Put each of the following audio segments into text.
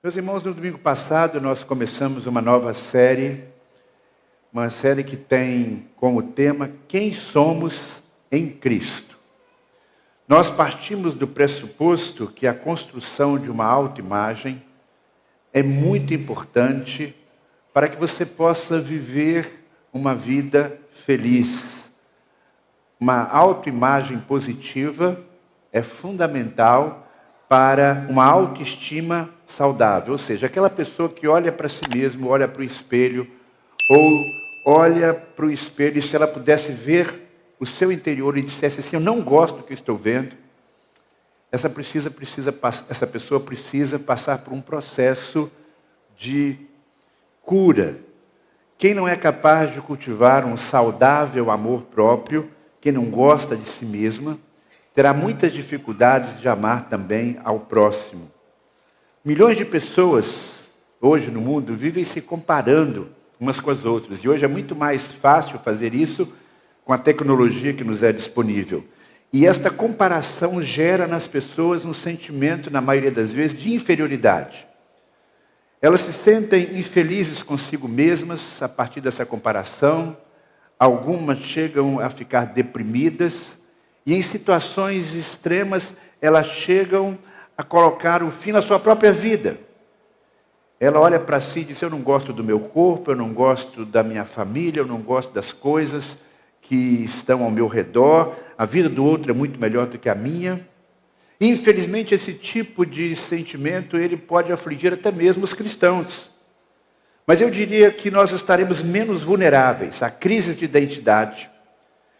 Meus irmãos, no domingo passado nós começamos uma nova série, uma série que tem como tema Quem somos em Cristo. Nós partimos do pressuposto que a construção de uma autoimagem é muito importante para que você possa viver uma vida feliz. Uma autoimagem positiva é fundamental para uma autoestima saudável, ou seja, aquela pessoa que olha para si mesmo, olha para o espelho, ou olha para o espelho e se ela pudesse ver o seu interior e dissesse assim, eu não gosto do que estou vendo, essa pessoa precisa passar por um processo de cura. Quem não é capaz de cultivar um saudável amor próprio, quem não gosta de si mesma, terá muitas dificuldades de amar também ao próximo. Milhões de pessoas hoje no mundo vivem se comparando umas com as outras. E hoje é muito mais fácil fazer isso com a tecnologia que nos é disponível. E esta comparação gera nas pessoas um sentimento, na maioria das vezes, de inferioridade. Elas se sentem infelizes consigo mesmas a partir dessa comparação. Algumas chegam a ficar deprimidas. E em situações extremas, elas chegam a colocar o fim na sua própria vida. Ela olha para si e diz, eu não gosto do meu corpo, eu não gosto da minha família, eu não gosto das coisas que estão ao meu redor, a vida do outro é muito melhor do que a minha. E, infelizmente, esse tipo de sentimento, ele pode afligir até mesmo os cristãos. Mas eu diria que nós estaremos menos vulneráveis a crises de identidade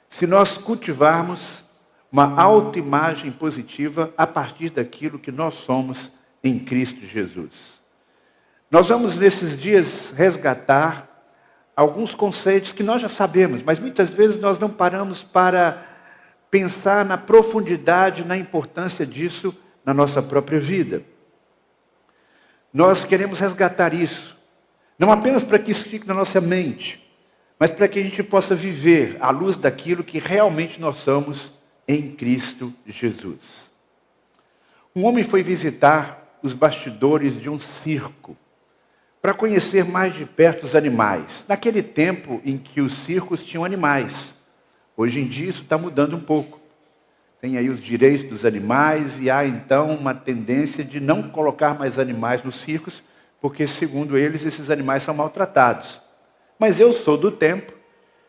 se nós cultivarmos uma autoimagem positiva a partir daquilo que nós somos em Cristo Jesus. Nós vamos, nesses dias, resgatar alguns conceitos que nós já sabemos, mas muitas vezes nós não paramos para pensar na profundidade, na importância disso na nossa própria vida. Nós queremos resgatar isso, não apenas para que isso fique na nossa mente, mas para que a gente possa viver à luz daquilo que realmente nós somos em Cristo Jesus. Um homem foi visitar os bastidores de um circo para conhecer mais de perto os animais. Naquele tempo em que os circos tinham animais. Hoje em dia isso está mudando um pouco. Tem aí os direitos dos animais e há então uma tendência de não colocar mais animais nos circos, porque segundo eles esses animais são maltratados. Mas eu sou do tempo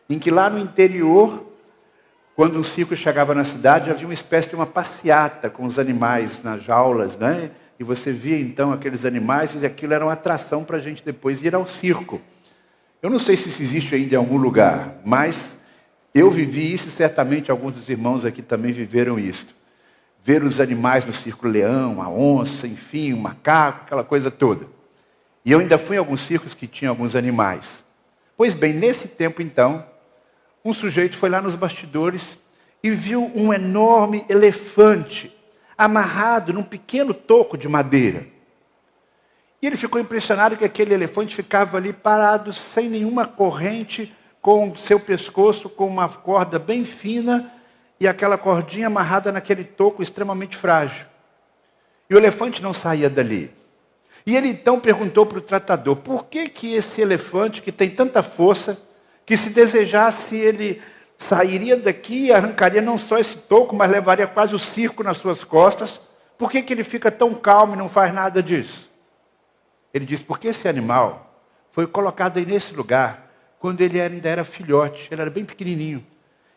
em que lá no interior, quando um circo chegava na cidade, havia uma espécie de uma passeata com os animais nas jaulas, né? E você via então aqueles animais e aquilo era uma atração para a gente depois ir ao circo. Eu não sei se isso existe ainda em algum lugar, mas eu vivi isso e certamente alguns dos irmãos aqui também viveram isso. Ver os animais no circo, o leão, a onça, enfim, o macaco, aquela coisa toda. E eu ainda fui em alguns circos que tinham alguns animais. Pois bem, nesse tempo então, um sujeito foi lá nos bastidores e viu um enorme elefante amarrado num pequeno toco de madeira. E ele ficou impressionado que aquele elefante ficava ali parado, sem nenhuma corrente, com seu pescoço, com uma corda bem fina, e aquela cordinha amarrada naquele toco extremamente frágil. E o elefante não saía dali. E ele então perguntou para o tratador, por que esse elefante que tem tanta força, que se desejasse ele sairia daqui e arrancaria não só esse toco, mas levaria quase o circo nas suas costas. Por que ele fica tão calmo e não faz nada disso? Ele disse, porque esse animal foi colocado aí nesse lugar quando ele ainda era filhote, ele era bem pequenininho.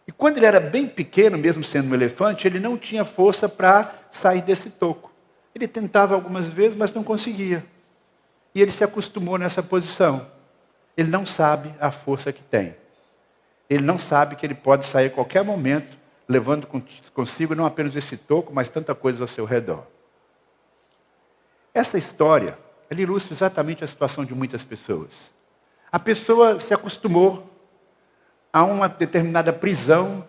E quando ele era bem pequeno, mesmo sendo um elefante, ele não tinha força para sair desse toco. Ele tentava algumas vezes, mas não conseguia. E ele se acostumou nessa posição. Ele não sabe a força que tem. Ele não sabe que ele pode sair a qualquer momento, levando consigo não apenas esse toco, mas tanta coisa ao seu redor. Essa história, ela ilustra exatamente a situação de muitas pessoas. A pessoa se acostumou a uma determinada prisão,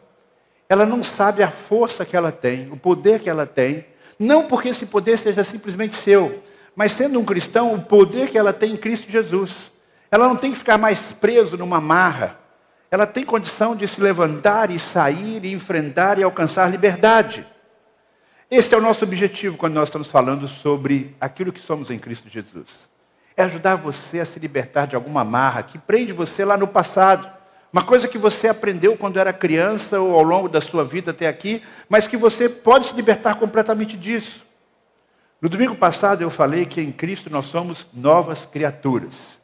ela não sabe a força que ela tem, o poder que ela tem, não porque esse poder seja simplesmente seu, mas sendo um cristão, o poder que ela tem em Cristo Jesus. Ela não tem que ficar mais preso numa marra. Ela tem condição de se levantar e sair, e enfrentar e alcançar liberdade. Esse é o nosso objetivo quando nós estamos falando sobre aquilo que somos em Cristo Jesus. É ajudar você a se libertar de alguma amarra que prende você lá no passado. Uma coisa que você aprendeu quando era criança ou ao longo da sua vida até aqui, mas que você pode se libertar completamente disso. No domingo passado eu falei que em Cristo nós somos novas criaturas.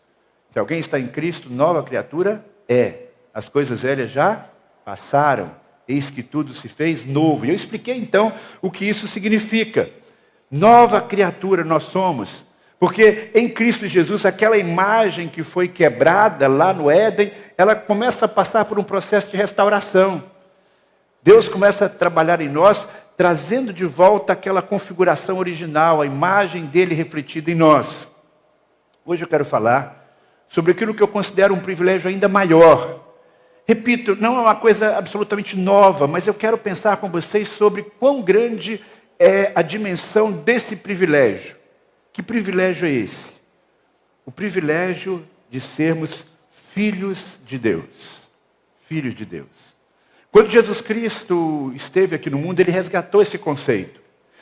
Se alguém está em Cristo, nova criatura é. As coisas velhas já passaram. Eis que tudo se fez novo. E eu expliquei então o que isso significa. Nova criatura nós somos. Porque em Cristo Jesus, aquela imagem que foi quebrada lá no Éden, ela começa a passar por um processo de restauração. Deus começa a trabalhar em nós, trazendo de volta aquela configuração original, a imagem dele refletida em nós. Hoje eu quero falar sobre aquilo que eu considero um privilégio ainda maior. Repito, não é uma coisa absolutamente nova, mas eu quero pensar com vocês sobre quão grande é a dimensão desse privilégio. Que privilégio é esse? O privilégio de sermos filhos de Deus. Filhos de Deus. Quando Jesus Cristo esteve aqui no mundo, ele resgatou esse conceito.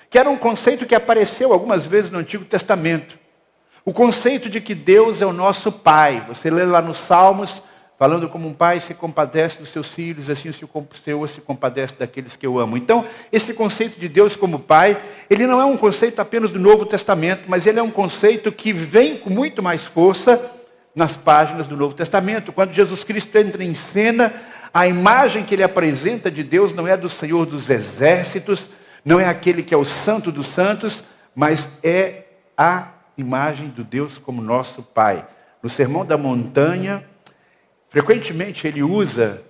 Que era um conceito que apareceu algumas vezes no Antigo Testamento. O conceito de que Deus é o nosso Pai. Você lê lá nos Salmos, falando como um pai se compadece dos seus filhos, assim o Senhor se compadece daqueles que eu amo. Então, esse conceito de Deus como Pai, ele não é um conceito apenas do Novo Testamento, mas ele é um conceito que vem com muito mais força nas páginas do Novo Testamento. Quando Jesus Cristo entra em cena, a imagem que ele apresenta de Deus não é do Senhor dos Exércitos, não é aquele que é o Santo dos Santos, mas é a imagem do Deus como nosso Pai. No Sermão da Montanha, frequentemente ele usa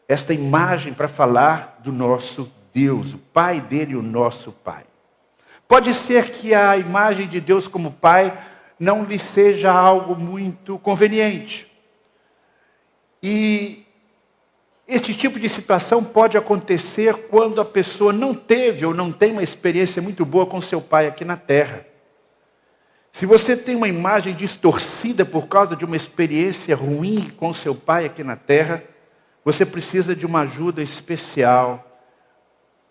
esta imagem para falar do nosso Deus, o Pai dele, o nosso Pai. Pode ser que a imagem de Deus como Pai não lhe seja algo muito conveniente. E esse tipo de situação pode acontecer quando a pessoa não teve ou não tem uma experiência muito boa com seu pai aqui na terra. Se você tem uma imagem distorcida por causa de uma experiência ruim com seu pai aqui na terra, você precisa de uma ajuda especial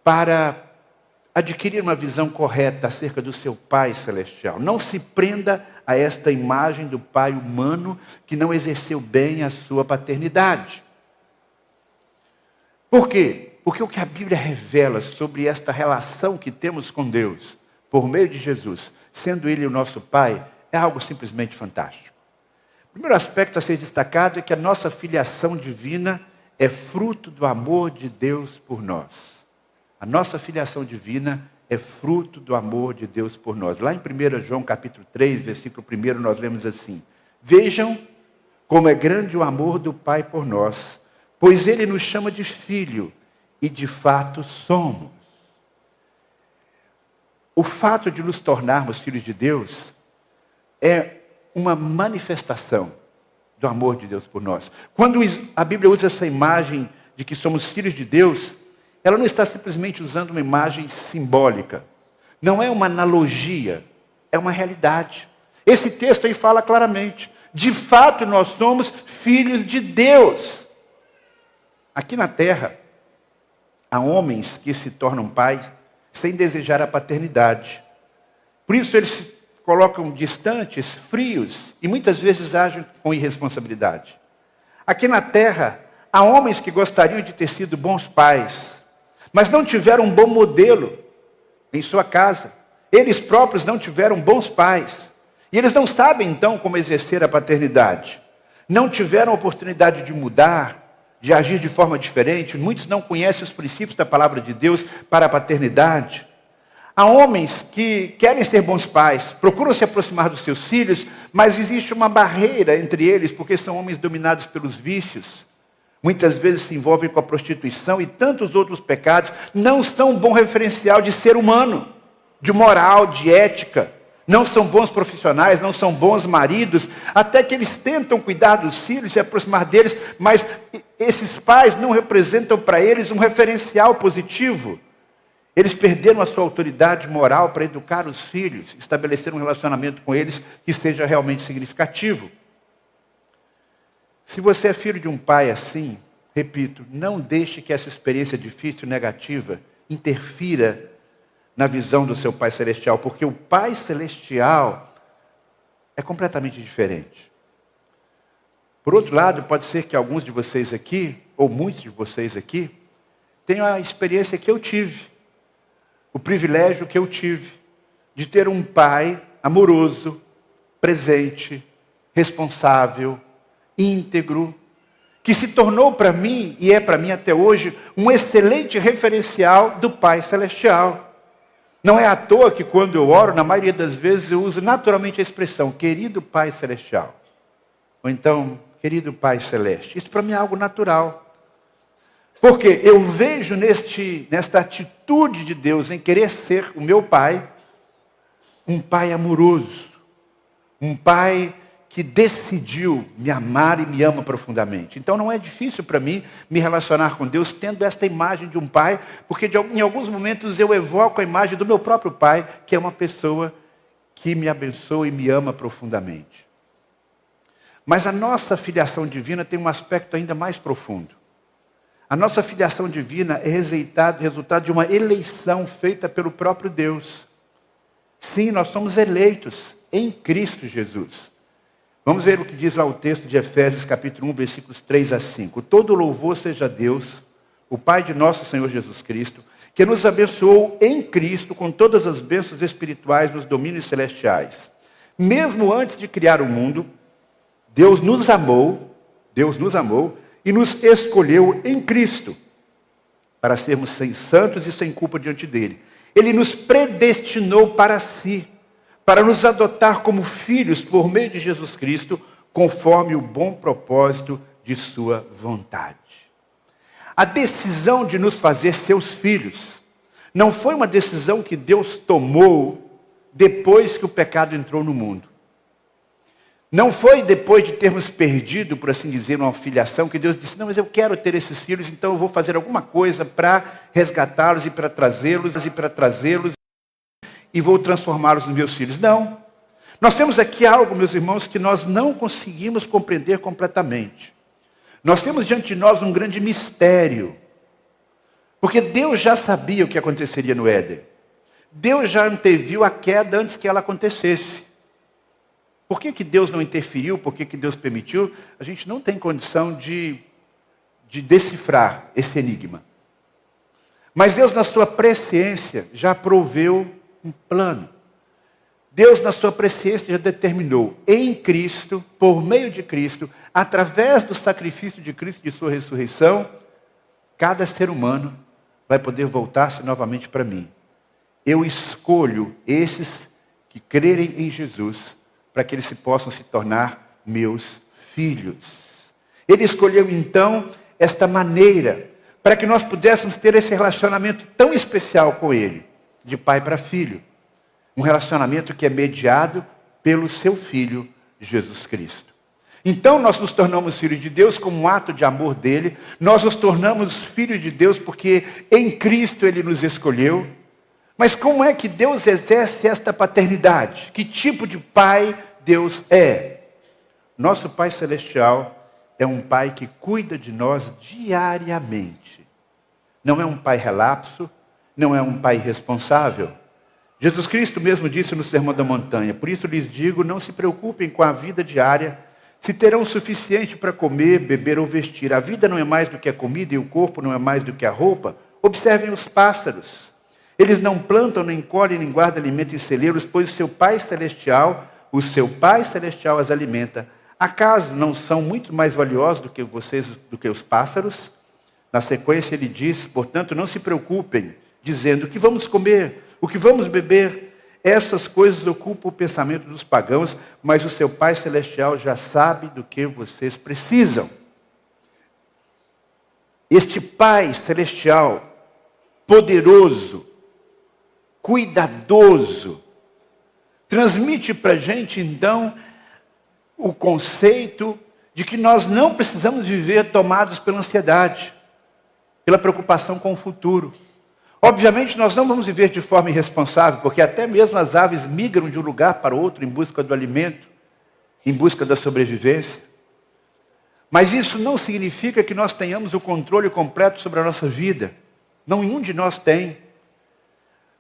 para adquirir uma visão correta acerca do seu Pai celestial. Não se prenda a esta imagem do pai humano que não exerceu bem a sua paternidade. Por quê? Porque o que a Bíblia revela sobre esta relação que temos com Deus, por meio de Jesus, sendo Ele o nosso Pai, é algo simplesmente fantástico. O primeiro aspecto a ser destacado é que a nossa filiação divina é fruto do amor de Deus por nós. A nossa filiação divina é fruto do amor de Deus por nós. Lá em 1 João capítulo 3, versículo 1, nós lemos assim: Vejam como é grande o amor do Pai por nós, pois Ele nos chama de filho, e de fato somos. O fato de nos tornarmos filhos de Deus é uma manifestação do amor de Deus por nós. Quando a Bíblia usa essa imagem de que somos filhos de Deus, ela não está simplesmente usando uma imagem simbólica. Não é uma analogia, é uma realidade. Esse texto aí fala claramente. De fato, nós somos filhos de Deus. Aqui na terra, há homens que se tornam pais sem desejar a paternidade. Por isso eles se colocam distantes, frios, e muitas vezes agem com irresponsabilidade. Aqui na terra, há homens que gostariam de ter sido bons pais, mas não tiveram um bom modelo em sua casa. Eles próprios não tiveram bons pais. E eles não sabem, então, como exercer a paternidade. Não tiveram a oportunidade de mudar, de agir de forma diferente. Muitos não conhecem os princípios da palavra de Deus para a paternidade. Há homens que querem ser bons pais, procuram se aproximar dos seus filhos, mas existe uma barreira entre eles, porque são homens dominados pelos vícios. Muitas vezes se envolvem com a prostituição e tantos outros pecados. Não são um bom referencial de ser humano, de moral, de ética. Não são bons profissionais, não são bons maridos, até que eles tentam cuidar dos filhos, se aproximar deles, mas esses pais não representam para eles um referencial positivo. Eles perderam a sua autoridade moral para educar os filhos, estabelecer um relacionamento com eles que seja realmente significativo. Se você é filho de um pai assim, repito, não deixe que essa experiência difícil e negativa interfira na visão do seu Pai Celestial, porque o Pai Celestial é completamente diferente. Por outro lado, pode ser que alguns de vocês aqui, ou muitos de vocês aqui, tenham a experiência que eu tive, o privilégio que eu tive, de ter um pai amoroso, presente, responsável, íntegro, que se tornou para mim, e é para mim até hoje, um excelente referencial do Pai Celestial. Não é à toa que quando eu oro, na maioria das vezes, eu uso naturalmente a expressão, querido Pai Celestial. Ou então, querido Pai Celeste. Isso para mim é algo natural. Porque eu vejo nesta atitude de Deus em querer ser o meu Pai, um Pai amoroso, um Pai que decidiu me amar e me ama profundamente. Então não é difícil para mim me relacionar com Deus tendo esta imagem de um pai, porque em alguns momentos eu evoco a imagem do meu próprio pai, que é uma pessoa que me abençoa e me ama profundamente. Mas a nossa filiação divina tem um aspecto ainda mais profundo. A nossa filiação divina é resultado de uma eleição feita pelo próprio Deus. Sim, nós somos eleitos em Cristo Jesus. Vamos ver o que diz lá o texto de Efésios, capítulo 1, versículos 3 a 5. Todo louvor seja a Deus, o Pai de nosso Senhor Jesus Cristo, que nos abençoou em Cristo com todas as bênçãos espirituais nos domínios celestiais. Mesmo antes de criar o mundo, Deus nos amou e nos escolheu em Cristo, para sermos santos e sem culpa diante dele. Ele nos predestinou para si, para nos adotar como filhos por meio de Jesus Cristo, conforme o bom propósito de sua vontade. A decisão de nos fazer seus filhos não foi uma decisão que Deus tomou depois que o pecado entrou no mundo. Não foi depois de termos perdido, por assim dizer, uma filiação, que Deus disse, não, mas eu quero ter esses filhos, então eu vou fazer alguma coisa para resgatá-los e para trazê-los e vou transformá-los nos meus filhos. Não. Nós temos aqui algo, meus irmãos, que nós não conseguimos compreender completamente. Nós temos diante de nós um grande mistério. Porque Deus já sabia o que aconteceria no Éden. Deus já anteviu a queda antes que ela acontecesse. Por que Deus não interferiu? Por que Deus permitiu? A gente não tem condição de decifrar esse enigma. Mas Deus, na sua presciência, já proveu um plano. Deus, na sua presciência, já determinou em Cristo, por meio de Cristo, através do sacrifício de Cristo e de sua ressurreição, cada ser humano vai poder voltar-se novamente para mim. Eu escolho esses que crerem em Jesus, para que eles possam se tornar meus filhos. Ele escolheu então esta maneira, para que nós pudéssemos ter esse relacionamento tão especial com Ele, de pai para filho. Um relacionamento que é mediado pelo seu Filho, Jesus Cristo. Então nós nos tornamos filhos de Deus como um ato de amor dele. Nós nos tornamos filhos de Deus porque em Cristo Ele nos escolheu. Mas como é que Deus exerce esta paternidade? Que tipo de pai Deus é? Nosso Pai Celestial é um Pai que cuida de nós diariamente. Não é um Pai relapso, não é um Pai irresponsável. Jesus Cristo mesmo disse no Sermão da Montanha, por isso lhes digo, não se preocupem com a vida diária, se terão o suficiente para comer, beber ou vestir. A vida não é mais do que a comida e o corpo não é mais do que a roupa. Observem os pássaros. Eles não plantam, nem colhem, nem guardam alimento em celeiros, pois o seu Pai Celestial as alimenta. Acaso não são muito mais valiosos do que vocês, do que os pássaros? Na sequência ele diz, portanto, não se preocupem, dizendo o que vamos comer, o que vamos beber. Essas coisas ocupam o pensamento dos pagãos, mas o seu Pai Celestial já sabe do que vocês precisam. Este Pai Celestial, poderoso, cuidadoso, transmite para a gente, então, o conceito de que nós não precisamos viver tomados pela ansiedade, pela preocupação com o futuro. Obviamente, nós não vamos viver de forma irresponsável, porque até mesmo as aves migram de um lugar para outro em busca do alimento, em busca da sobrevivência. Mas isso não significa que nós tenhamos o controle completo sobre a nossa vida. Nenhum de nós tem.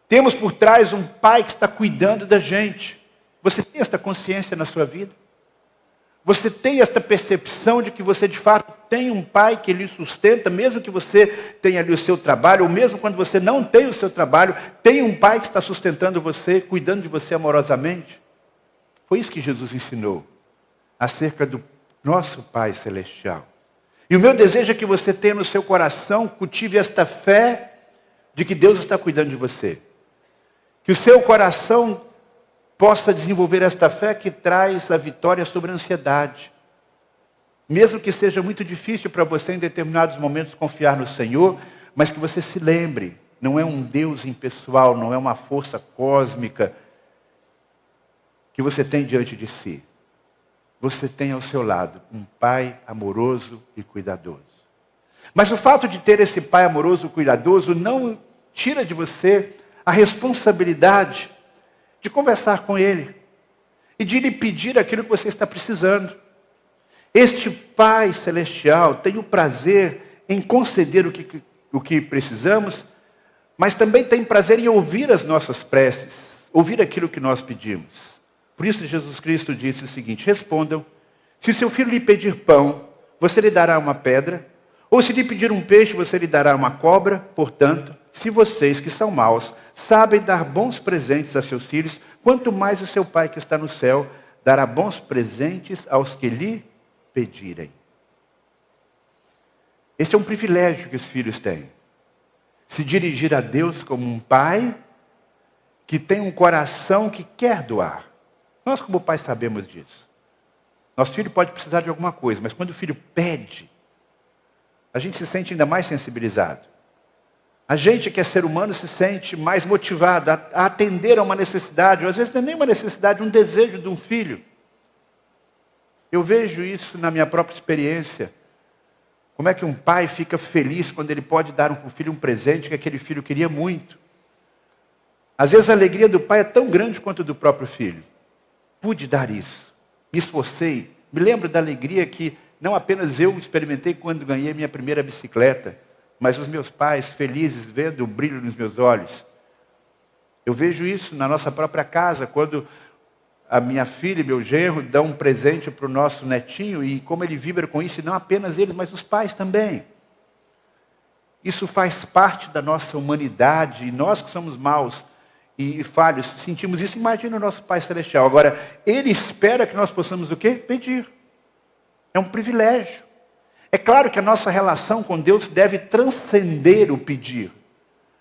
Temos por trás um pai que está cuidando da gente. Você tem esta consciência na sua vida? Você tem esta percepção de que você de fato tem um pai que lhe sustenta, mesmo que você tenha ali o seu trabalho, ou mesmo quando você não tem o seu trabalho, tem um pai que está sustentando você, cuidando de você amorosamente? Foi isso que Jesus ensinou acerca do nosso Pai Celestial. E o meu desejo é que você tenha no seu coração, cultive esta fé de que Deus está cuidando de você. Que o seu coração possa desenvolver esta fé que traz a vitória sobre a ansiedade. Mesmo que seja muito difícil para você em determinados momentos confiar no Senhor, mas que você se lembre, não é um Deus impessoal, não é uma força cósmica que você tem diante de si. Você tem ao seu lado um pai amoroso e cuidadoso. Mas o fato de ter esse pai amoroso e cuidadoso não tira de você a responsabilidade de conversar com ele e de lhe pedir aquilo que você está precisando. Este Pai Celestial tem o prazer em conceder o que precisamos, mas também tem prazer em ouvir as nossas preces, ouvir aquilo que nós pedimos. Por isso Jesus Cristo disse o seguinte: respondam, se seu filho lhe pedir pão, você lhe dará uma pedra? Ou se lhe pedir um peixe, você lhe dará uma cobra? Portanto, se vocês que são maus sabem dar bons presentes a seus filhos, quanto mais o seu Pai que está no céu dará bons presentes aos que lhe pedirem. Esse é um privilégio que os filhos têm. Se dirigir a Deus como um pai que tem um coração que quer doar. Nós, como pais, sabemos disso. Nosso filho pode precisar de alguma coisa, mas quando o filho pede, a gente se sente ainda mais sensibilizado. A gente que é ser humano se sente mais motivado a atender a uma necessidade, ou às vezes não é nem uma necessidade, um desejo de um filho. Eu vejo isso na minha própria experiência. Como é que um pai fica feliz quando ele pode dar para o filho um presente que aquele filho queria muito. Às vezes a alegria do pai é tão grande quanto do próprio filho. Pude dar isso, me esforcei. Me lembro da alegria que não apenas eu experimentei quando ganhei minha primeira bicicleta, mas os meus pais felizes vendo o brilho nos meus olhos. Eu vejo isso na nossa própria casa, quando a minha filha e meu genro dão um presente para o nosso netinho e como ele vibra com isso, e não apenas eles, mas os pais também. Isso faz parte da nossa humanidade, e nós que somos maus e falhos, sentimos isso. Imagina o nosso Pai Celestial. Agora, Ele espera que nós possamos o quê? Pedir. É um privilégio. É claro que a nossa relação com Deus deve transcender o pedir.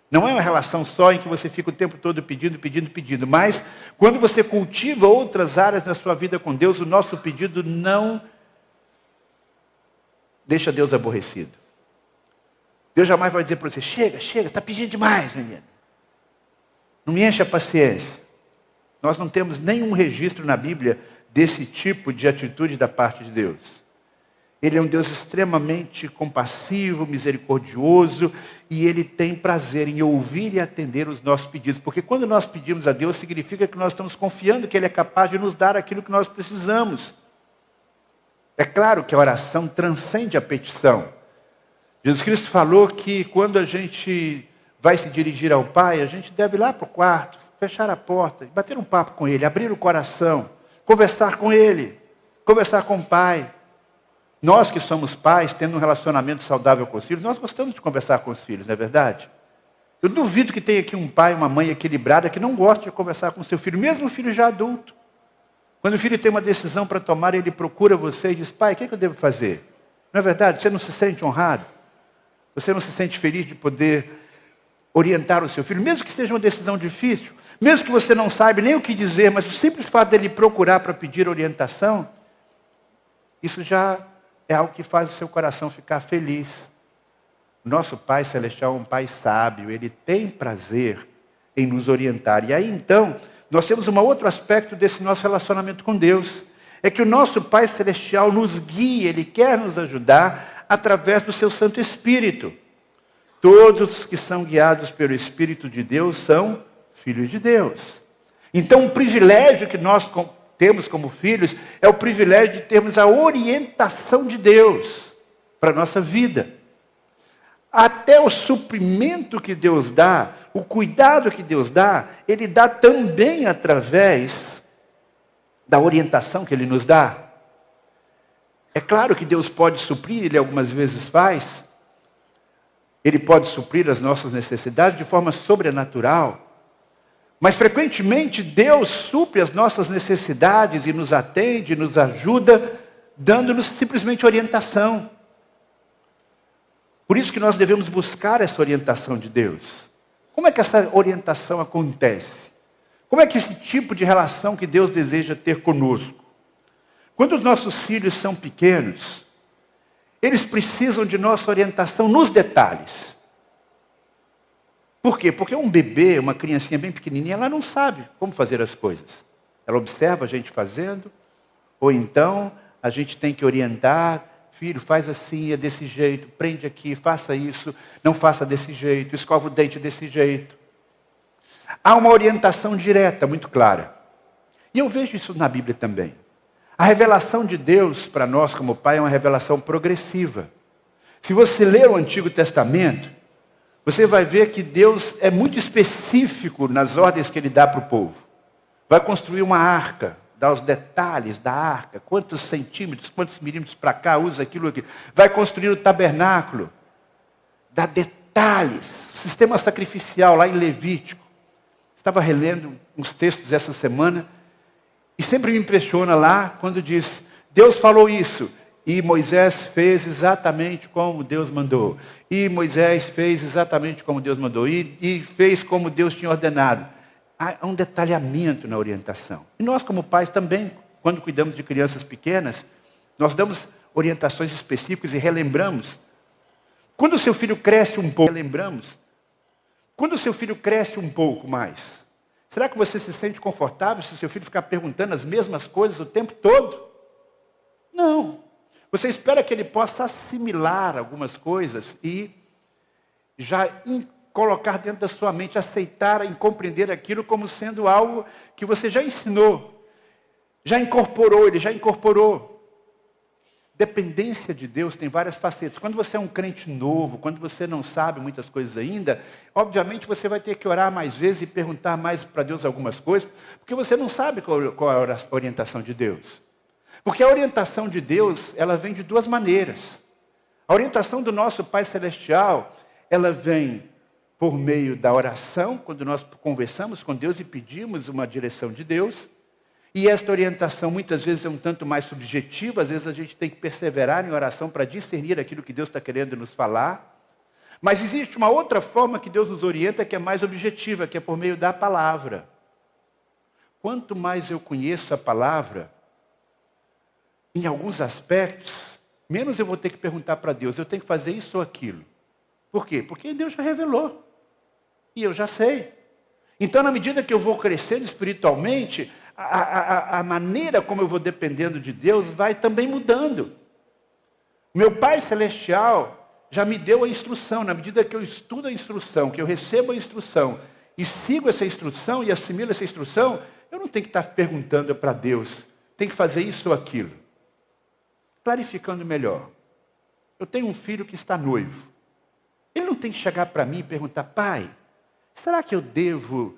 Não é uma relação só em que você fica o tempo todo pedindo, pedindo, pedindo. Mas, quando você cultiva outras áreas na sua vida com Deus, o nosso pedido não deixa Deus aborrecido. Deus jamais vai dizer para você: chega, chega, está pedindo demais, menino. Não me enche a paciência. Nós não temos nenhum registro na Bíblia desse tipo de atitude da parte de Deus. Ele é um Deus extremamente compassivo, misericordioso, e Ele tem prazer em ouvir e atender os nossos pedidos. Porque quando nós pedimos a Deus, significa que nós estamos confiando que Ele é capaz de nos dar aquilo que nós precisamos. É claro que a oração transcende a petição. Jesus Cristo falou que quando a gente vai se dirigir ao Pai, a gente deve ir lá para o quarto, fechar a porta, bater um papo com Ele, abrir o coração, conversar com Ele, conversar com o Pai. Nós que somos pais, tendo um relacionamento saudável com os filhos, nós gostamos de conversar com os filhos, não é verdade? Eu duvido que tenha aqui um pai, uma mãe equilibrada que não goste de conversar com o seu filho, mesmo o filho já adulto. Quando o filho tem uma decisão para tomar, ele procura você e diz: pai, o que eu devo fazer? Não é verdade? Você não se sente honrado? Você não se sente feliz de poder orientar o seu filho, mesmo que seja uma decisão difícil, mesmo que você não saiba nem o que dizer, mas o simples fato dele procurar para pedir orientação, isso já é algo que faz o seu coração ficar feliz. Nosso Pai Celestial é um Pai sábio, Ele tem prazer em nos orientar. E aí então, nós temos um outro aspecto desse nosso relacionamento com Deus, é que o nosso Pai Celestial nos guia, Ele quer nos ajudar através do seu Santo Espírito. Todos que são guiados pelo Espírito de Deus são filhos de Deus. Então, o privilégio que nós temos como filhos é o privilégio de termos a orientação de Deus para a nossa vida. Até o suprimento que Deus dá, o cuidado que Deus dá, Ele dá também através da orientação que Ele nos dá. É claro que Deus pode suprir, Ele algumas vezes faz. Ele pode suprir as nossas necessidades de forma sobrenatural. Mas frequentemente Deus supre as nossas necessidades e nos atende, nos ajuda, dando-nos simplesmente orientação. Por isso que nós devemos buscar essa orientação de Deus. Como é que essa orientação acontece? Como é que esse tipo de relação que Deus deseja ter conosco? Quando os nossos filhos são pequenos, eles precisam de nossa orientação nos detalhes. Por quê? Porque um bebê, uma criancinha bem pequenininha, ela não sabe como fazer as coisas. Ela observa a gente fazendo, ou então a gente tem que orientar: filho, faz assim, é desse jeito, prende aqui, faça isso, não faça desse jeito, escova o dente desse jeito. Há uma orientação direta, muito clara. E eu vejo isso na Bíblia também. A revelação de Deus para nós como pai é uma revelação progressiva. Se você ler o Antigo Testamento, você vai ver que Deus é muito específico nas ordens que Ele dá para o povo. Vai construir uma arca, dá os detalhes da arca, quantos centímetros, quantos milímetros para cá, usa aquilo aqui. Vai construir o tabernáculo, dá detalhes. Sistema sacrificial lá em Levítico. Estava relendo uns textos essa semana e sempre me impressiona lá quando diz: Deus falou isso e Moisés fez exatamente como Deus mandou. E Moisés fez exatamente como Deus mandou. E fez como Deus tinha ordenado. Há um detalhamento na orientação. E nós como pais também, quando cuidamos de crianças pequenas, nós damos orientações específicas e relembramos. Quando o seu filho cresce um pouco, relembramos. Quando o seu filho cresce um pouco mais, será que você se sente confortável se o seu filho ficar perguntando as mesmas coisas o tempo todo? Não. Você espera que ele possa assimilar algumas coisas e já colocar dentro da sua mente, aceitar e compreender aquilo como sendo algo que você já ensinou, já incorporou, ele já incorporou. Dependência de Deus tem várias facetas. Quando você é um crente novo, quando você não sabe muitas coisas ainda, obviamente você vai ter que orar mais vezes e perguntar mais para Deus algumas coisas, porque você não sabe qual é a orientação de Deus. Porque a orientação de Deus, ela vem de duas maneiras. A orientação do nosso Pai Celestial, ela vem por meio da oração, quando nós conversamos com Deus e pedimos uma direção de Deus. E esta orientação muitas vezes é um tanto mais subjetiva, às vezes a gente tem que perseverar em oração para discernir aquilo que Deus está querendo nos falar. Mas existe uma outra forma que Deus nos orienta que é mais objetiva, que é por meio da palavra. Quanto mais eu conheço a palavra, em alguns aspectos, menos eu vou ter que perguntar para Deus, eu tenho que fazer isso ou aquilo. Por quê? Porque Deus já revelou. E eu já sei. Então, na medida que eu vou crescendo espiritualmente, a maneira como eu vou dependendo de Deus vai também mudando. Meu Pai Celestial já me deu a instrução. Na medida que eu estudo a instrução, que eu recebo a instrução e sigo essa instrução e assimilo essa instrução, eu não tenho que estar perguntando para Deus, tenho que fazer isso ou aquilo. Clarificando melhor. Eu tenho um filho que está noivo. Ele não tem que chegar para mim e perguntar: pai, será que eu devo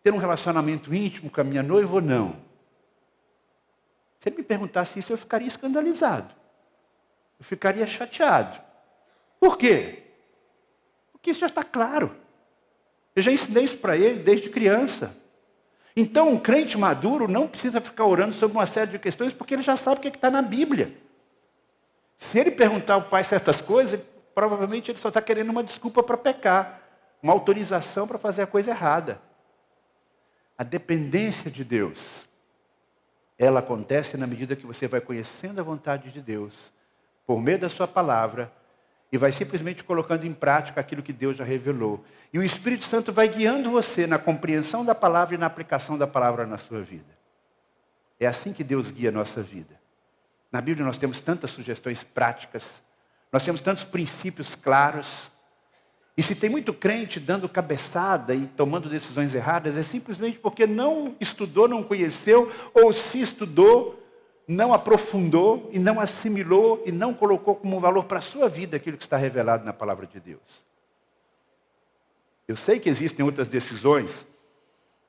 ter um relacionamento íntimo com a minha noiva ou não? Se ele me perguntasse isso, eu ficaria escandalizado. Eu ficaria chateado. Por quê? Porque isso já está claro. Eu já ensinei isso para ele desde criança. Então, um crente maduro não precisa ficar orando sobre uma série de questões, porque ele já sabe o que está na Bíblia. Se ele perguntar ao pai certas coisas, provavelmente ele só está querendo uma desculpa para pecar, uma autorização para fazer a coisa errada. A dependência de Deus, ela acontece na medida que você vai conhecendo a vontade de Deus, por meio da sua palavra, e vai simplesmente colocando em prática aquilo que Deus já revelou. E o Espírito Santo vai guiando você na compreensão da palavra e na aplicação da palavra na sua vida. É assim que Deus guia a nossa vida. Na Bíblia nós temos tantas sugestões práticas, nós temos tantos princípios claros. E se tem muito crente dando cabeçada e tomando decisões erradas, é simplesmente porque não estudou, não conheceu, ou se estudou, não aprofundou e não assimilou e não colocou como um valor para a sua vida aquilo que está revelado na palavra de Deus. Eu sei que existem outras decisões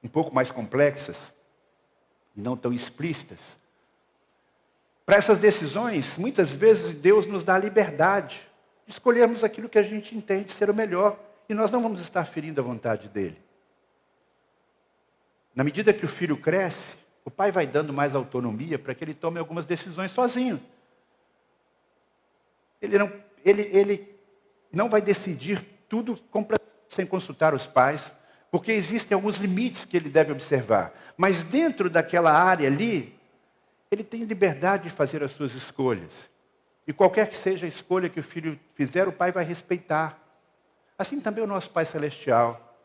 um pouco mais complexas e não tão explícitas. Para essas decisões, muitas vezes Deus nos dá a liberdade de escolhermos aquilo que a gente entende ser o melhor. E nós não vamos estar ferindo a vontade dele. Na medida que o filho cresce, o pai vai dando mais autonomia para que ele tome algumas decisões sozinho. Ele não vai decidir tudo completamente sem consultar os pais, porque existem alguns limites que ele deve observar. Mas dentro daquela área ali, ele tem liberdade de fazer as suas escolhas. E qualquer que seja a escolha que o filho fizer, o pai vai respeitar. Assim também o nosso Pai Celestial.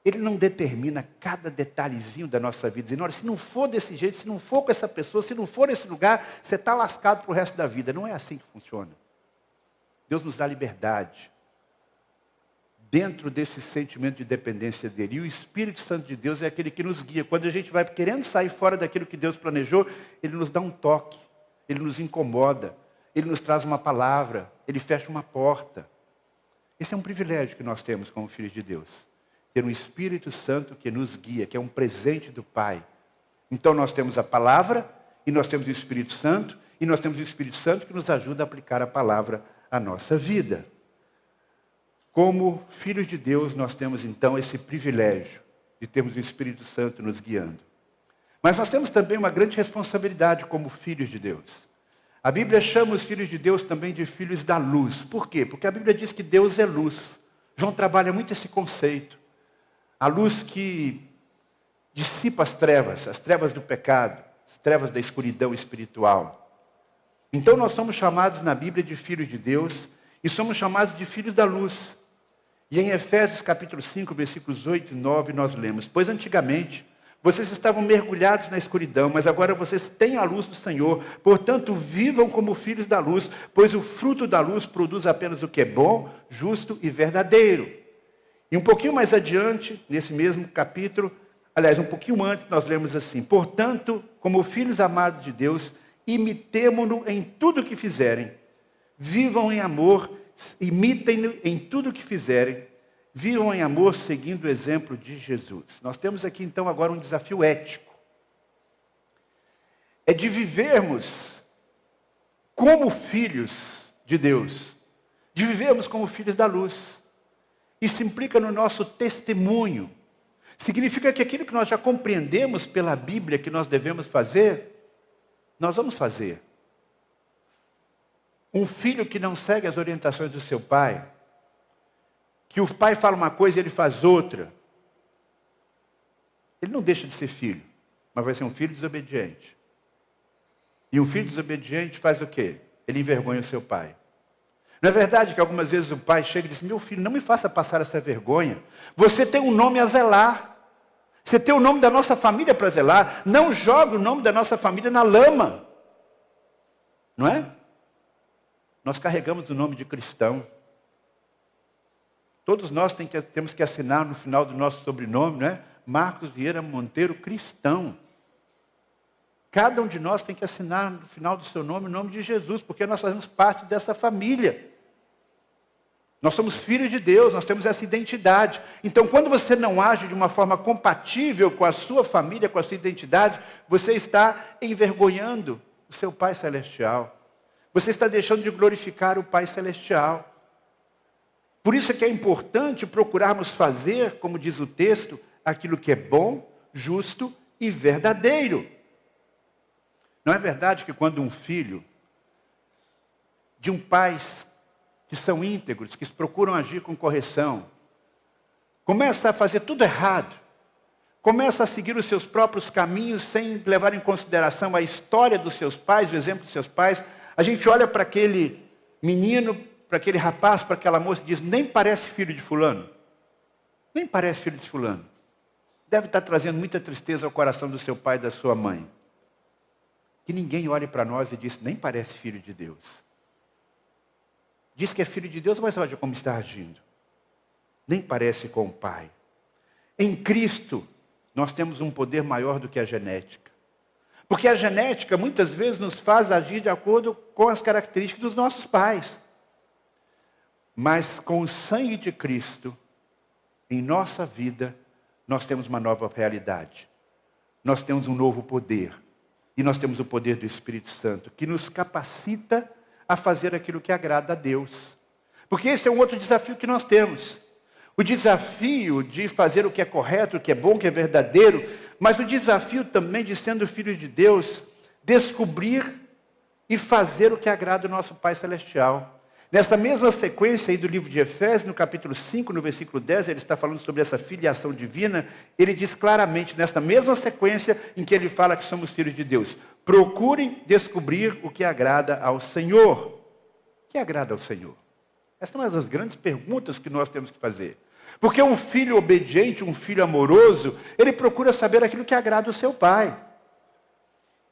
Ele não determina cada detalhezinho da nossa vida, dizendo, olha, se não for desse jeito, se não for com essa pessoa, se não for nesse lugar, você está lascado para o resto da vida. Não é assim que funciona. Deus nos dá liberdade dentro desse sentimento de dependência dele. E o Espírito Santo de Deus é aquele que nos guia. Quando a gente vai querendo sair fora daquilo que Deus planejou, ele nos dá um toque, ele nos incomoda, ele nos traz uma palavra, ele fecha uma porta. Esse é um privilégio que nós temos como filhos de Deus. Ter um Espírito Santo que nos guia, que é um presente do Pai. Então nós temos a palavra, e nós temos o Espírito Santo, e nós temos o Espírito Santo que nos ajuda a aplicar a palavra à nossa vida. Como filhos de Deus, nós temos então esse privilégio de termos o Espírito Santo nos guiando. Mas nós temos também uma grande responsabilidade como filhos de Deus. A Bíblia chama os filhos de Deus também de filhos da luz. Por quê? Porque a Bíblia diz que Deus é luz. João trabalha muito esse conceito. A luz que dissipa as trevas do pecado, as trevas da escuridão espiritual. Então nós somos chamados na Bíblia de filhos de Deus e somos chamados de filhos da luz. E em Efésios capítulo 5, versículos 8 e 9, nós lemos, pois antigamente vocês estavam mergulhados na escuridão, mas agora vocês têm a luz do Senhor. Portanto, vivam como filhos da luz, pois o fruto da luz produz apenas o que é bom, justo e verdadeiro. E um pouquinho mais adiante, nesse mesmo capítulo, aliás, um pouquinho antes, nós lemos assim, portanto, como filhos amados de Deus, imitemo-no em tudo o que fizerem. Vivam em amor, imitem-no em tudo o que fizerem. Vivam em amor seguindo o exemplo de Jesus. Nós temos aqui então agora um desafio ético. É de vivermos como filhos de Deus. De vivermos como filhos da luz. Isso implica no nosso testemunho. Significa que aquilo que nós já compreendemos pela Bíblia que nós devemos fazer, nós vamos fazer. Um filho que não segue as orientações do seu pai, que o pai fala uma coisa e ele faz outra, ele não deixa de ser filho, mas vai ser um filho desobediente. E um filho desobediente faz o quê? Ele envergonha o seu pai. Não é verdade que algumas vezes o pai chega e diz, meu filho, não me faça passar essa vergonha. Você tem um nome a zelar. Você tem o nome da nossa família para zelar. Não jogue o nome da nossa família na lama. Não é? Nós carregamos o nome de cristão. Todos nós temos que assinar no final do nosso sobrenome, não é? Marcos Vieira Monteiro, cristão. Cada um de nós tem que assinar no final do seu nome o nome de Jesus, porque nós fazemos parte dessa família. Nós somos filhos de Deus, nós temos essa identidade. Então, quando você não age de uma forma compatível com a sua família, com a sua identidade, você está envergonhando o seu Pai Celestial. Você está deixando de glorificar o Pai Celestial. Por isso é que é importante procurarmos fazer, como diz o texto, aquilo que é bom, justo e verdadeiro. Não é verdade que quando um filho de pais que são íntegros, que procuram agir com correção, começa a fazer tudo errado, começa a seguir os seus próprios caminhos sem levar em consideração a história dos seus pais, o exemplo dos seus pais, a gente olha para aquele menino, para aquele rapaz, para aquela moça e diz, nem parece filho de fulano. Nem parece filho de fulano. Deve estar trazendo muita tristeza ao coração do seu pai e da sua mãe. Que ninguém olhe para nós e diz, nem parece filho de Deus. Diz que é filho de Deus, mas olha como está agindo. Nem parece com o pai. Em Cristo, nós temos um poder maior do que a genética. Porque a genética, muitas vezes, nos faz agir de acordo com as características dos nossos pais. Mas com o sangue de Cristo, em nossa vida, nós temos uma nova realidade. Nós temos um novo poder. E nós temos o poder do Espírito Santo, que nos capacita a fazer aquilo que agrada a Deus. Porque esse é um outro desafio que nós temos. O desafio de fazer o que é correto, o que é bom, o que é verdadeiro, mas o desafio também de, sendo filho de Deus, descobrir e fazer o que agrada o nosso Pai Celestial. Nessa mesma sequência aí do livro de Efésios, no capítulo 5, no versículo 10, ele está falando sobre essa filiação divina. Ele diz claramente, nessa mesma sequência em que ele fala que somos filhos de Deus: procurem descobrir o que agrada ao Senhor. O que agrada ao Senhor? Essa é uma das grandes perguntas que nós temos que fazer. Porque um filho obediente, um filho amoroso, ele procura saber aquilo que agrada o seu pai.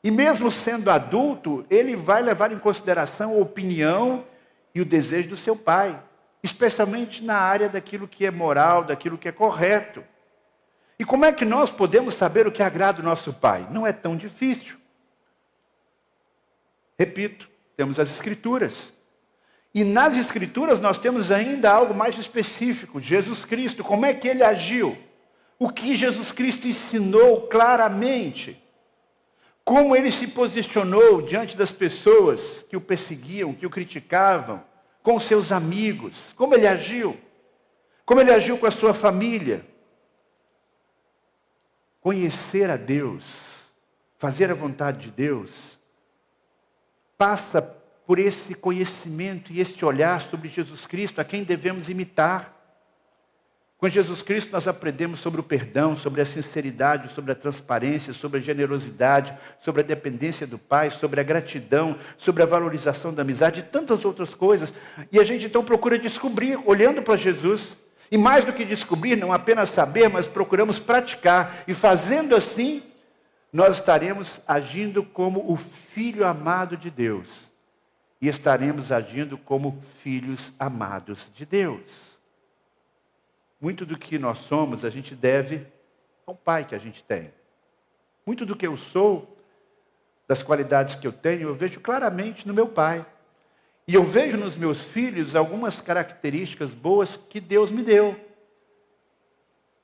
E mesmo sendo adulto, ele vai levar em consideração a opinião e o desejo do seu pai, especialmente na área daquilo que é moral, daquilo que é correto. E como é que nós podemos saber o que agrada o nosso pai? Não é tão difícil. Repito, temos as Escrituras. E nas Escrituras nós temos ainda algo mais específico, Jesus Cristo. Como é que ele agiu? O que Jesus Cristo ensinou claramente? Como ele se posicionou diante das pessoas que o perseguiam, que o criticavam, com seus amigos? Como ele agiu? Como ele agiu com a sua família? Conhecer a Deus, fazer a vontade de Deus, passa por esse conhecimento e este olhar sobre Jesus Cristo, a quem devemos imitar. Com Jesus Cristo nós aprendemos sobre o perdão, sobre a sinceridade, sobre a transparência, sobre a generosidade, sobre a dependência do Pai, sobre a gratidão, sobre a valorização da amizade e tantas outras coisas. E a gente então procura descobrir, olhando para Jesus. E mais do que descobrir, não apenas saber, mas procuramos praticar. E fazendo assim, nós estaremos agindo como o Filho amado de Deus. E estaremos agindo como filhos amados de Deus. Muito do que nós somos, a gente deve ao Pai que a gente tem. Muito do que eu sou, das qualidades que eu tenho, eu vejo claramente no meu Pai. E eu vejo nos meus filhos algumas características boas que Deus me deu.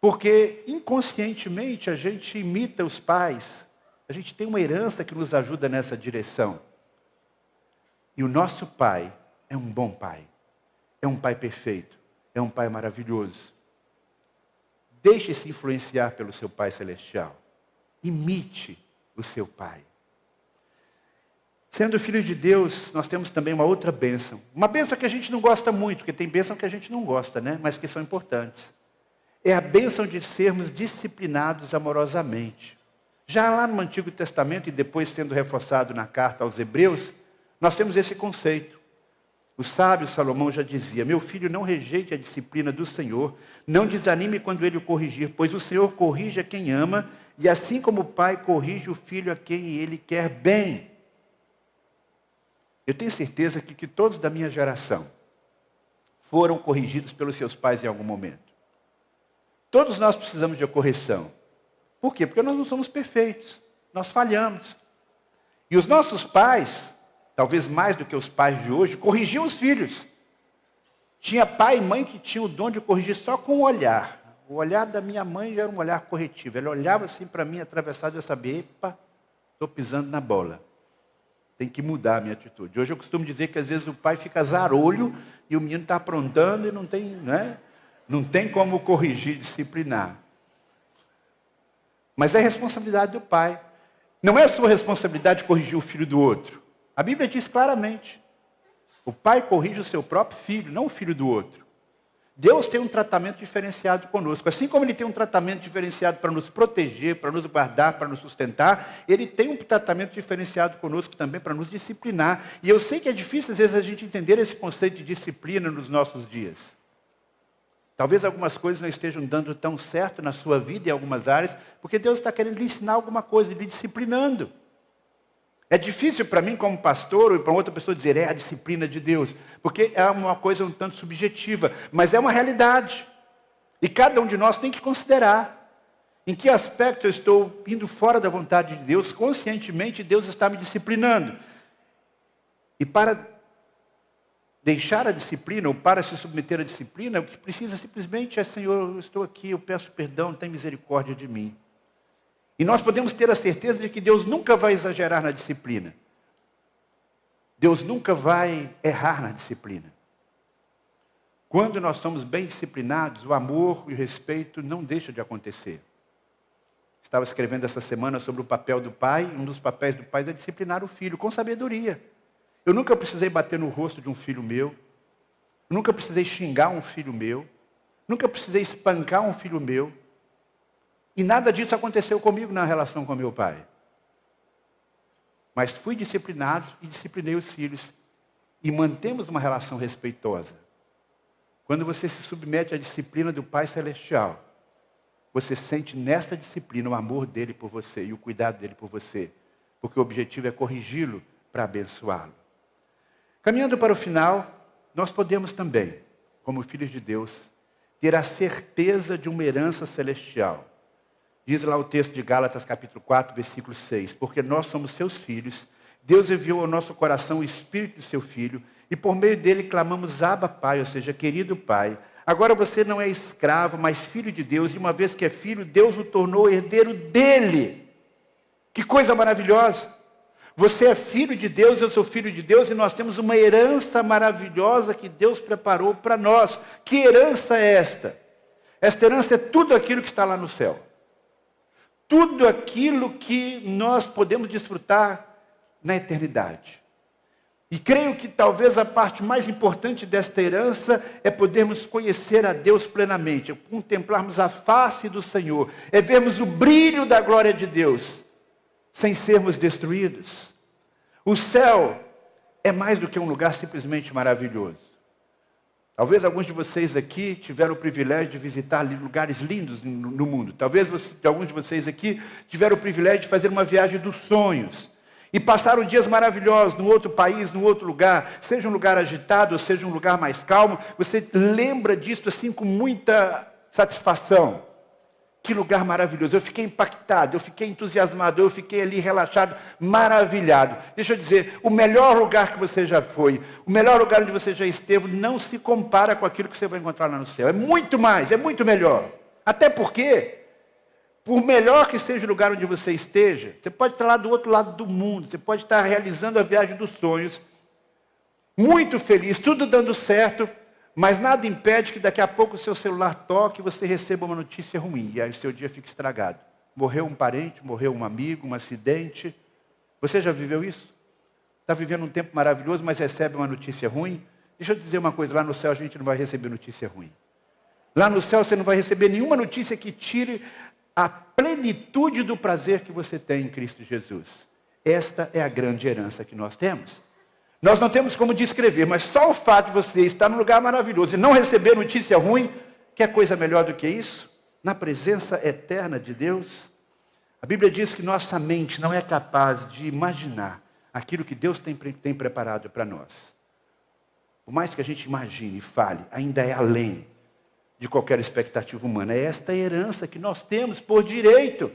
Porque inconscientemente a gente imita os pais. A gente tem uma herança que nos ajuda nessa direção. E o nosso Pai é um bom Pai. É um Pai perfeito. É um Pai maravilhoso. Deixe-se influenciar pelo seu Pai Celestial. Imite o seu Pai. Sendo filho de Deus, nós temos também uma outra bênção. Uma bênção que a gente não gosta muito, porque tem bênção que a gente não gosta, né? Mas que são importantes. É a bênção de sermos disciplinados amorosamente. Já lá no Antigo Testamento, e depois sendo reforçado na carta aos Hebreus, nós temos esse conceito. O sábio Salomão já dizia: meu filho, não rejeite a disciplina do Senhor, não desanime quando ele o corrigir, pois o Senhor corrige a quem ama, e assim como o pai corrige o filho a quem ele quer bem. Eu tenho certeza que todos da minha geração foram corrigidos pelos seus pais em algum momento. Todos nós precisamos de uma correção. Por quê? Porque nós não somos perfeitos, nós falhamos. E os nossos pais, talvez mais do que os pais de hoje, corrigiam os filhos. Tinha pai e mãe que tinham o dom de corrigir só com o olhar. O olhar da minha mãe já era um olhar corretivo. Ela olhava assim para mim, atravessado, e eu sabia: epa, estou pisando na bola. Tem que mudar a minha atitude. Hoje eu costumo dizer que às vezes o pai fica zarolho e o menino está aprontando e não tem, né? Não tem como corrigir, disciplinar. Mas é responsabilidade do pai. Não é sua responsabilidade corrigir o filho do outro. A Bíblia diz claramente: o pai corrige o seu próprio filho, não o filho do outro. Deus tem um tratamento diferenciado conosco. Assim como Ele tem um tratamento diferenciado para nos proteger, para nos guardar, para nos sustentar, Ele tem um tratamento diferenciado conosco também para nos disciplinar. E eu sei que é difícil às vezes a gente entender esse conceito de disciplina nos nossos dias. Talvez algumas coisas não estejam dando tão certo na sua vida em algumas áreas, porque Deus está querendo lhe ensinar alguma coisa, lhe disciplinando. É difícil para mim, como pastor, ou para outra pessoa dizer: é a disciplina de Deus, porque é uma coisa um tanto subjetiva, mas é uma realidade. E cada um de nós tem que considerar em que aspecto eu estou indo fora da vontade de Deus, conscientemente Deus está me disciplinando. E para deixar a disciplina ou para se submeter à disciplina, o que precisa simplesmente é: Senhor, eu estou aqui, eu peço perdão, tem misericórdia de mim. E nós podemos ter a certeza de que Deus nunca vai exagerar na disciplina. Deus nunca vai errar na disciplina. Quando nós somos bem disciplinados, o amor e o respeito não deixam de acontecer. Estava escrevendo essa semana sobre o papel do pai. Um dos papéis do pai é disciplinar o filho com sabedoria. Eu nunca precisei bater no rosto de um filho meu. Nunca precisei xingar um filho meu. Nunca precisei espancar um filho meu. E nada disso aconteceu comigo na relação com meu pai. Mas fui disciplinado e disciplinei os filhos. E mantemos uma relação respeitosa. Quando você se submete à disciplina do Pai Celestial, você sente nesta disciplina o amor dele por você e o cuidado dele por você. Porque o objetivo é corrigi-lo para abençoá-lo. Caminhando para o final, nós podemos também, como filhos de Deus, ter a certeza de uma herança celestial. Diz lá o texto de Gálatas capítulo 4, versículo 6. Porque nós somos seus filhos, Deus enviou ao nosso coração o Espírito do seu Filho, e por meio dele clamamos Abba Pai, ou seja, querido Pai. Agora você não é escravo, mas filho de Deus, e uma vez que é filho, Deus o tornou herdeiro dele. Que coisa maravilhosa! Você é filho de Deus, eu sou filho de Deus, e nós temos uma herança maravilhosa que Deus preparou para nós. Que herança é esta? Esta herança é tudo aquilo que está lá no céu. Tudo aquilo que nós podemos desfrutar na eternidade. E creio que talvez a parte mais importante desta herança é podermos conhecer a Deus plenamente, é contemplarmos a face do Senhor, é vermos o brilho da glória de Deus, sem sermos destruídos. O céu é mais do que um lugar simplesmente maravilhoso. Talvez alguns de vocês aqui tiveram o privilégio de visitar lugares lindos no mundo. Talvez alguns de vocês aqui tiveram o privilégio de fazer uma viagem dos sonhos. E passaram dias maravilhosos num outro país, num outro lugar. Seja um lugar agitado, ou seja um lugar mais calmo. Você lembra disso assim com muita satisfação. Que lugar maravilhoso. Eu fiquei impactado, eu fiquei entusiasmado, eu fiquei ali relaxado, maravilhado. Deixa eu dizer, o melhor lugar que você já foi, o melhor lugar onde você já esteve, não se compara com aquilo que você vai encontrar lá no céu. É muito mais, é muito melhor. Até porque, por melhor que seja o lugar onde você esteja, você pode estar lá do outro lado do mundo, você pode estar realizando a viagem dos sonhos, muito feliz, tudo dando certo, mas nada impede que daqui a pouco o seu celular toque e você receba uma notícia ruim. E aí o seu dia fica estragado. Morreu um parente, morreu um amigo, um acidente. Você já viveu isso? Está vivendo um tempo maravilhoso, mas recebe uma notícia ruim? Deixa eu dizer uma coisa, lá no céu a gente não vai receber notícia ruim. Lá no céu você não vai receber nenhuma notícia que tire a plenitude do prazer que você tem em Cristo Jesus. Esta é a grande herança que nós temos. Nós não temos como descrever, mas só o fato de você estar num lugar maravilhoso e não receber notícia ruim, quer coisa melhor do que isso? Na presença eterna de Deus. A Bíblia diz que nossa mente não é capaz de imaginar aquilo que Deus tem preparado para nós. Por mais que a gente imagine e fale, ainda é além de qualquer expectativa humana. É esta herança que nós temos por direito.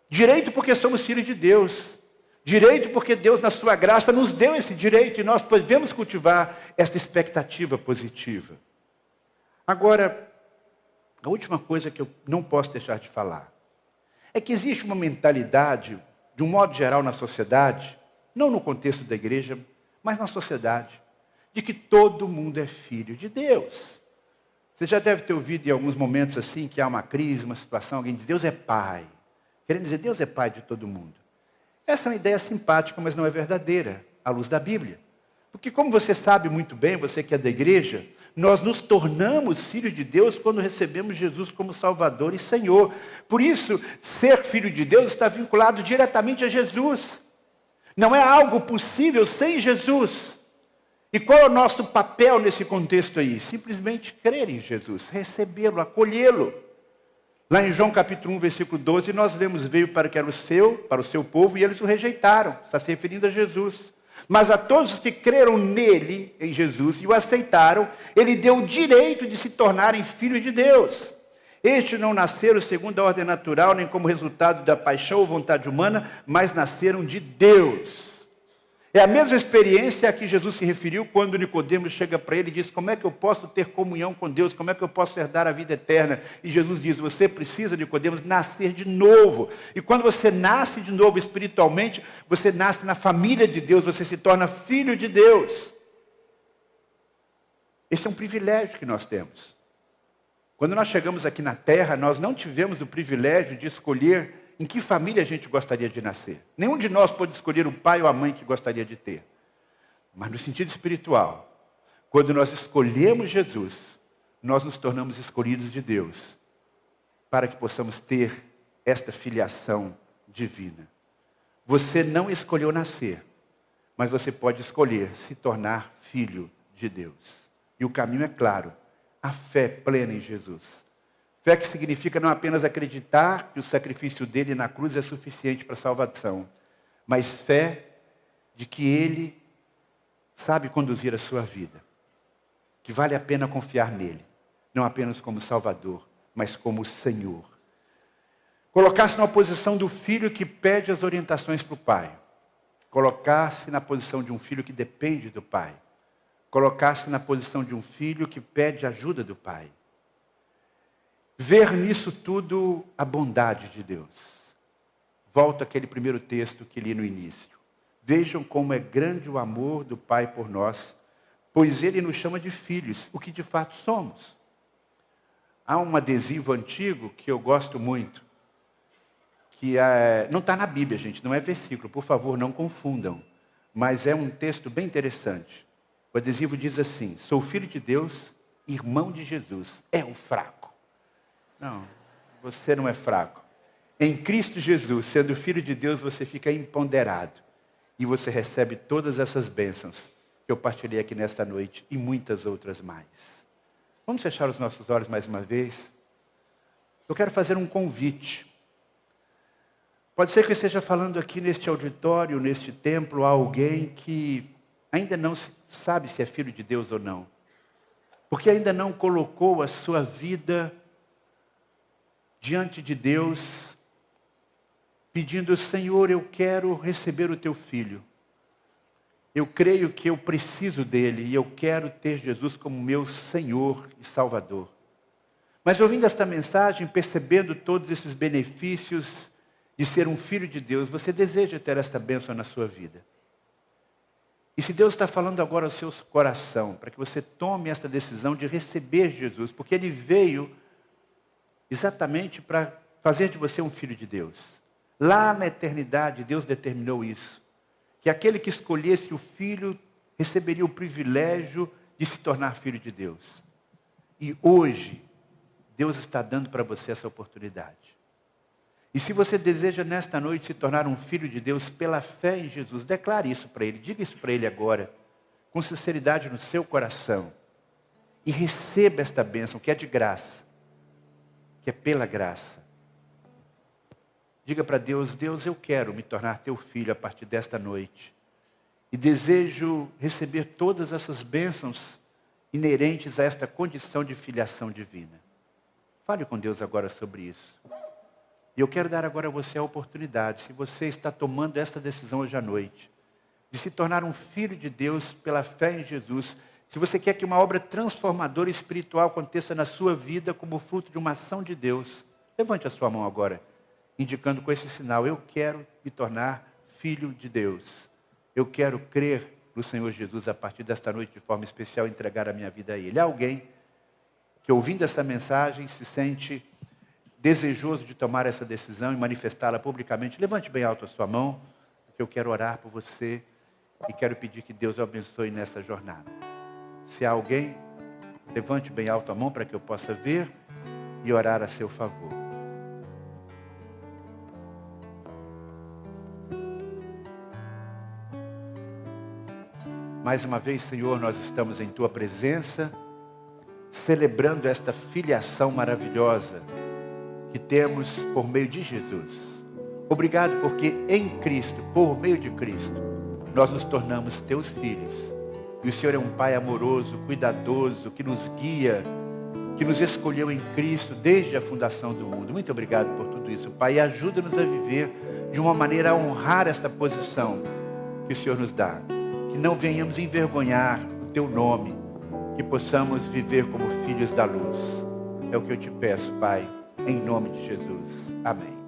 Direito porque somos filhos de Deus. Direito porque Deus, na sua graça, nos deu esse direito e nós podemos cultivar esta expectativa positiva. Agora, a última coisa que eu não posso deixar de falar é que existe uma mentalidade, de um modo geral na sociedade, não no contexto da igreja, mas na sociedade, de que todo mundo é filho de Deus. Você já deve ter ouvido em alguns momentos assim, que há uma crise, uma situação, alguém diz, Deus é pai. Querendo dizer, Deus é pai de todo mundo. Essa é uma ideia simpática, mas não é verdadeira, à luz da Bíblia. Porque como você sabe muito bem, você que é da igreja, nós nos tornamos filhos de Deus quando recebemos Jesus como Salvador e Senhor. Por isso, ser filho de Deus está vinculado diretamente a Jesus. Não é algo possível sem Jesus. E qual é o nosso papel nesse contexto aí? Simplesmente crer em Jesus, recebê-lo, acolhê-lo. Lá em João capítulo 1, versículo 12, nós lemos, veio para o seu povo, e eles o rejeitaram. Está se referindo a Jesus. Mas a todos os que creram nele, em Jesus, e o aceitaram, ele deu o direito de se tornarem filhos de Deus. Estes não nasceram segundo a ordem natural, nem como resultado da paixão ou vontade humana, mas nasceram de Deus. É a mesma experiência a que Jesus se referiu quando Nicodemos chega para ele e diz: como é que eu posso ter comunhão com Deus? Como é que eu posso herdar a vida eterna? E Jesus diz: você precisa, Nicodemos, nascer de novo. E quando você nasce de novo espiritualmente, você nasce na família de Deus, você se torna filho de Deus. Esse é um privilégio que nós temos. Quando nós chegamos aqui na terra, nós não tivemos o privilégio de escolher em que família a gente gostaria de nascer. Nenhum de nós pode escolher o pai ou a mãe que gostaria de ter. Mas no sentido espiritual, quando nós escolhemos Jesus, nós nos tornamos escolhidos de Deus, para que possamos ter esta filiação divina. Você não escolheu nascer, mas você pode escolher se tornar filho de Deus. E o caminho é claro, a fé plena em Jesus. Fé que significa não apenas acreditar que o sacrifício dele na cruz é suficiente para a salvação, mas fé de que ele sabe conduzir a sua vida, que vale a pena confiar nele, não apenas como Salvador, mas como Senhor. Colocar-se na posição do filho que pede as orientações para o pai, colocar-se na posição de um filho que depende do pai, colocar-se na posição de um filho que pede ajuda do pai. Ver nisso tudo a bondade de Deus. Volta àquele primeiro texto que li no início. Vejam como é grande o amor do Pai por nós, pois Ele nos chama de filhos, o que de fato somos. Há um adesivo antigo que eu gosto muito, que não está na Bíblia, gente, não é versículo, por favor, não confundam. Mas é um texto bem interessante. O adesivo diz assim: sou filho de Deus, irmão de Jesus, é um fraco. Não, você não é fraco. Em Cristo Jesus, sendo filho de Deus, você fica empoderado. E você recebe todas essas bênçãos que eu partilhei aqui nesta noite e muitas outras mais. Vamos fechar os nossos olhos mais uma vez? Eu quero fazer um convite. Pode ser que eu esteja falando aqui neste auditório, neste templo, a alguém que ainda não sabe se é filho de Deus ou não. Porque ainda não colocou a sua vida diante de Deus, pedindo: Senhor, eu quero receber o teu filho. Eu creio que eu preciso dele e eu quero ter Jesus como meu Senhor e Salvador. Mas ouvindo esta mensagem, percebendo todos esses benefícios de ser um filho de Deus, você deseja ter esta bênção na sua vida. E se Deus está falando agora ao seu coração, para que você tome esta decisão de receber Jesus, porque Ele veio exatamente para fazer de você um filho de Deus. Lá na eternidade, Deus determinou isso. Que aquele que escolhesse o filho receberia o privilégio de se tornar filho de Deus. E hoje, Deus está dando para você essa oportunidade. E se você deseja nesta noite se tornar um filho de Deus pela fé em Jesus, declare isso para Ele, diga isso para Ele agora, com sinceridade no seu coração. E receba esta bênção que é de graça, que é pela graça. Diga para Deus: Deus, eu quero me tornar teu filho a partir desta noite. E desejo receber todas essas bênçãos inerentes a esta condição de filiação divina. Fale com Deus agora sobre isso. E eu quero dar agora a você a oportunidade, se você está tomando esta decisão hoje à noite, de se tornar um filho de Deus pela fé em Jesus. Se você quer que uma obra transformadora espiritual aconteça na sua vida como fruto de uma ação de Deus, levante a sua mão agora, indicando com esse sinal: eu quero me tornar filho de Deus. Eu quero crer no Senhor Jesus a partir desta noite de forma especial, entregar a minha vida a Ele. Há alguém que, ouvindo essa mensagem, se sente desejoso de tomar essa decisão e manifestá-la publicamente? Levante bem alto a sua mão, porque eu quero orar por você e quero pedir que Deus o abençoe nessa jornada. Se há alguém, levante bem alto a mão para que eu possa ver e orar a seu favor. Mais uma vez, Senhor, nós estamos em Tua presença, celebrando esta filiação maravilhosa que temos por meio de Jesus. Obrigado porque em Cristo, por meio de Cristo, nós nos tornamos Teus filhos. E o Senhor é um Pai amoroso, cuidadoso, que nos guia, que nos escolheu em Cristo desde a fundação do mundo. Muito obrigado por tudo isso, Pai. E ajuda-nos a viver de uma maneira a honrar esta posição que o Senhor nos dá. Que não venhamos envergonhar o teu nome, que possamos viver como filhos da luz. É o que eu te peço, Pai, em nome de Jesus. Amém.